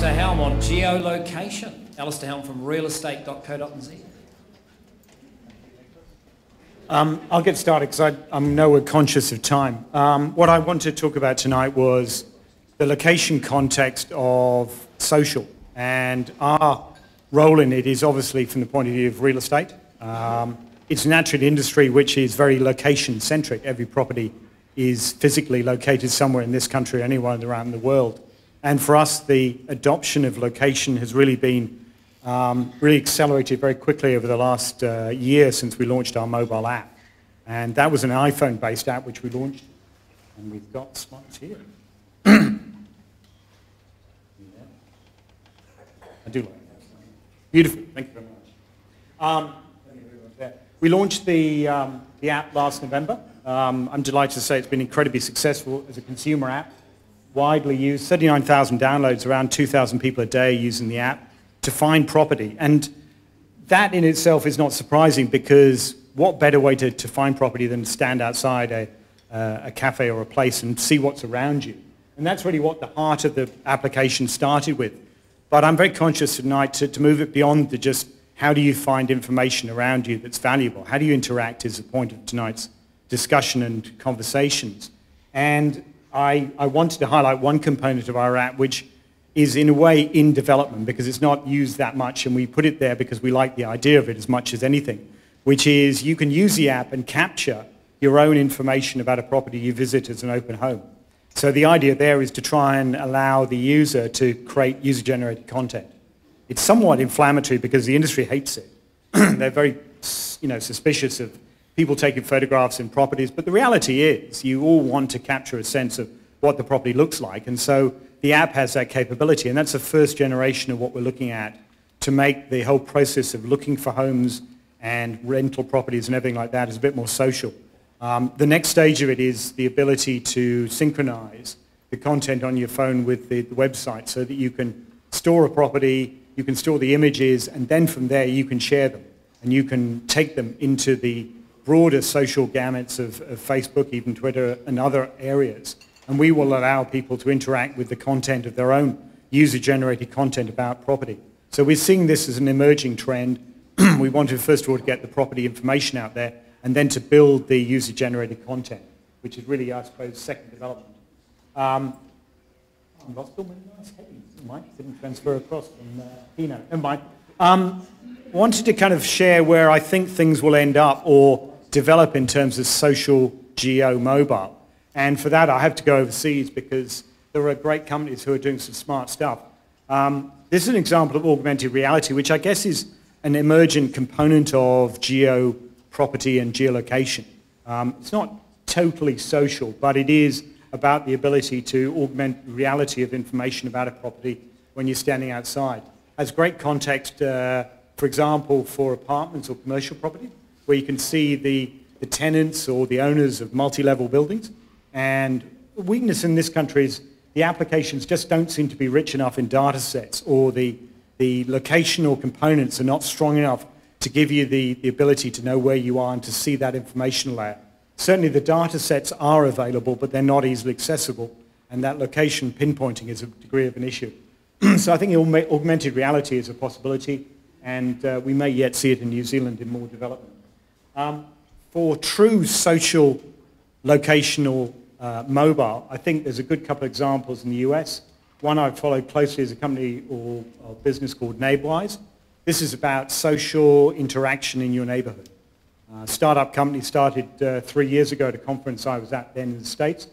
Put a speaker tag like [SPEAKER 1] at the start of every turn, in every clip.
[SPEAKER 1] Alistair Helm on Geo-location. Alistair Helm from realestate.co.nz.
[SPEAKER 2] I'll get started because I know we're conscious of time. What I wanted to talk about tonight was the location context of social, and our role in it is obviously from the point of view of real estate. It's naturally an industry which is very location-centric. Every property is physically located somewhere in this country, anywhere around the world. And for us, the adoption of location has really been really accelerated very quickly over the last year since we launched our mobile app. And that was an iPhone-based app which we launched. And we've got slides here. I do like that. Beautiful. Thank you very much. We launched the app last November. I'm delighted to say it's been incredibly successful as a consumer app. Widely used, 39,000 downloads, around 2,000 people a day using the app to find property. And that in itself is not surprising, because what better way to find property than to stand outside a cafe or a place and see what's around you. And that's really what the heart of the application started with. But I'm very conscious tonight to move it beyond the just how do you find information around you that's valuable. How do you interact is the point of tonight's discussion and conversations. And I wanted to highlight one component of our app which is in a way in development, because it's not used that much, and we put it there because we like the idea of it as much as anything, which is you can use the app and capture your own information about a property you visit as an open home. So the idea there is to try and allow the user to create user-generated content. It's somewhat inflammatory because the industry hates it. They're very suspicious of people taking photographs in properties, but the reality is you all want to capture a sense of what the property looks like, and so the app has that capability, and that's the first generation of what we're looking at to make the whole process of looking for homes and rental properties and everything like that is a bit more social. The next stage of it is the ability to synchronize the content on your phone with the website so that you can store a property, you can store the images, and then from there you can share them, and you can take them into the broader social gamuts of Facebook, even Twitter, and other areas. And we will allow people to interact with the content of their own user-generated content about property. So we're seeing this as an emerging trend. We wanted, first of all, to get the property information out there, and then to build the user-generated content, which is really, I suppose, second development. I've lost all my nice headings. Mike didn't transfer across from Pino. Never mind. Wanted to kind of share where I think things will end up or develop in terms of social geo-mobile. And for that, I have to go overseas because there are great companies who are doing some smart stuff. This is an example of augmented reality, which I guess is an emergent component of geo-property and geolocation. It's not totally social, but it is about the ability to augment reality of information about a property when you're standing outside. Has great context, for example, for apartments or commercial property, where you can see the tenants or the owners of multi-level buildings. And the weakness in this country is the applications just don't seem to be rich enough in data sets, or the locational components are not strong enough to give you the ability to know where you are and to see that information layer. Certainly the data sets are available, but they're not easily accessible, and that location pinpointing is a degree of an issue. So I think augmented reality is a possibility, and we may yet see it in New Zealand in more development. For true social locational mobile, I think there's a good couple of examples in the US. One I've followed closely is a company or a business called Neighborwise. This is about social interaction in your neighborhood. Startup company started 3 years ago at a conference I was at then in the States.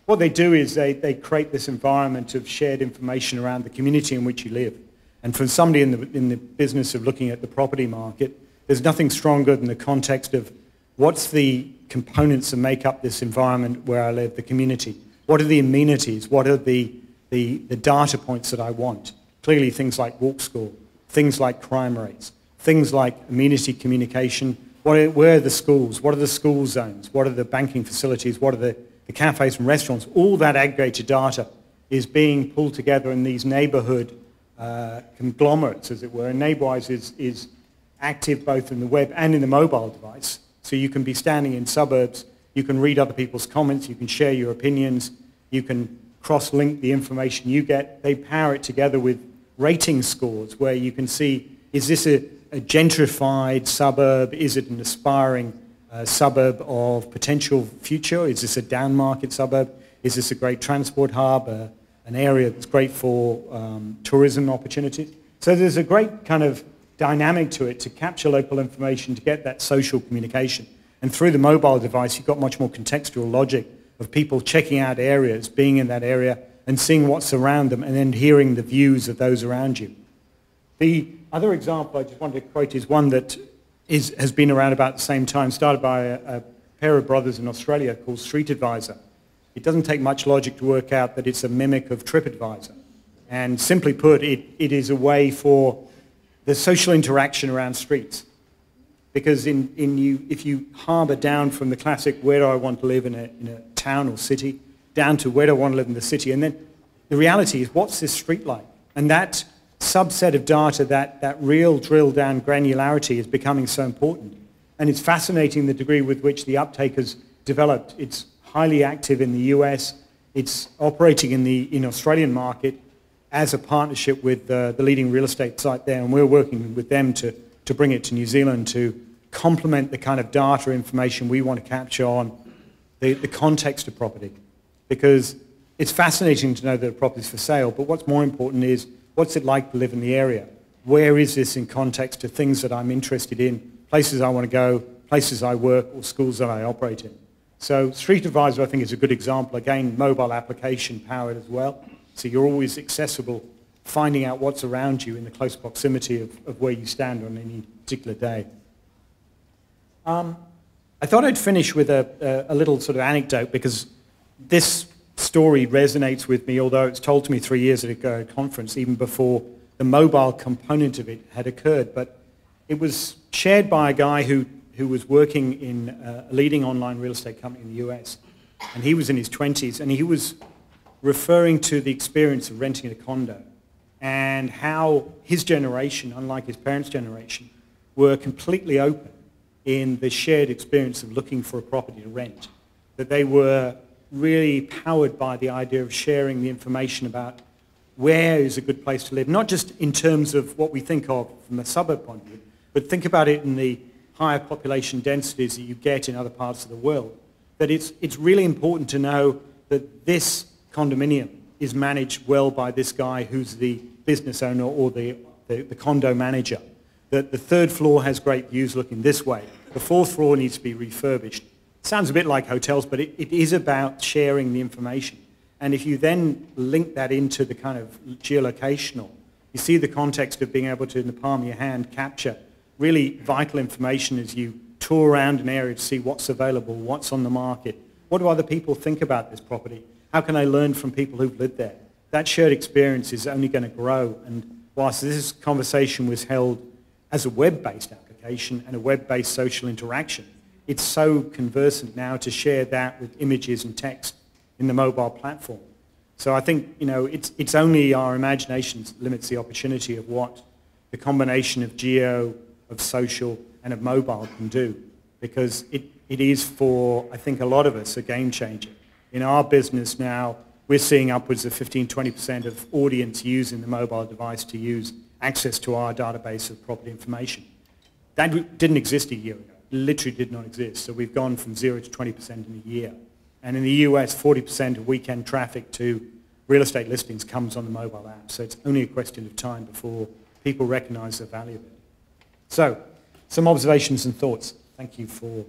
[SPEAKER 2] What they do is they create this environment of shared information around the community in which you live. And for somebody in the business of looking at the property market, there's nothing stronger than the context of what's the components that make up this environment where I live, the community. What are the amenities? What are the data points that I want? Clearly things like walk score, things like crime rates, things like amenity communication. Where are the schools? What are the school zones? What are the banking facilities? What are the cafes and restaurants? All that aggregated data is being pulled together in these neighborhood conglomerates, as it were. And Neighborwise is active both in the web and in the mobile device. So you can be standing in suburbs, you can read other people's comments, you can share your opinions, you can cross-link the information you get. They power it together with rating scores where you can see, is this a gentrified suburb? Is it an aspiring suburb of potential future? Is this a down market suburb? Is this a great transport hub, an area that's great for tourism opportunities? So there's a great kind of dynamic to it to capture local information, to get that social communication. And through the mobile device, you've got much more contextual logic of people checking out areas, being in that area, and seeing what's around them, and then hearing the views of those around you. The other example I just wanted to quote is one that has been around about the same time, started by a pair of brothers in Australia called Street Advisor. It doesn't take much logic to work out that it's a mimic of TripAdvisor. And simply put, it is a way for the social interaction around streets. Because if you harbour down from the classic, where do I want to live in a town or city, down to where do I want to live in the city, and then the reality is, what's this street like? And that subset of data, that real drill down granularity is becoming so important. And it's fascinating the degree with which the uptake has developed. It's highly active in the US. It's operating in the Australian market as a partnership with the leading real estate site there, and we're working with them to bring it to New Zealand to complement the kind of data information we want to capture on the context of property. Because it's fascinating to know that a property is for sale, but what's more important is, what's it like to live in the area? Where is this in context to things that I'm interested in, places I want to go, places I work, or schools that I operate in? So Street Advisor, I think, is a good example. Again, mobile application powered as well. So you're always accessible, finding out what's around you in the close proximity of where you stand on any particular day. I thought I'd finish with a little sort of anecdote, because this story resonates with me, although it's told to me 3 years ago at a conference, even before the mobile component of it had occurred. But it was shared by a guy who was working in a leading online real estate company in the US. And he was in his 20s, and he was referring to the experience of renting a condo and how his generation, unlike his parents' generation, were completely open in the shared experience of looking for a property to rent. That they were really powered by the idea of sharing the information about where is a good place to live, not just in terms of what we think of from a suburb point of view, but think about it in the higher population densities that you get in other parts of the world. That it's really important to know that this condominium is managed well by this guy who's the business owner or the condo manager. That the third floor has great views looking this way. The fourth floor needs to be refurbished. Sounds a bit like hotels, but it is about sharing the information. And if you then link that into the kind of geolocational, you see the context of being able to, in the palm of your hand, capture really vital information as you tour around an area to see what's available, what's on the market, what do other people think about this property, how can I learn from people who've lived there. That shared experience is only going to grow, and whilst this conversation was held as a web-based application and a web-based social interaction, it's so conversant now to share that with images and text in the mobile platform. So I think, it's only our imagination that limits the opportunity of what the combination of geo, of social, and of mobile can do, because it is for, I think, a lot of us a game changer. In our business now, we're seeing upwards of 15-20% of audience using the mobile device to use access to our database of property information. That didn't exist a year ago. It literally did not exist. So we've gone from 0 to 20% in a year. And in the US, 40% of weekend traffic to real estate listings comes on the mobile app. So it's only a question of time before people recognize the value of it. So, some observations and thoughts. Thank you for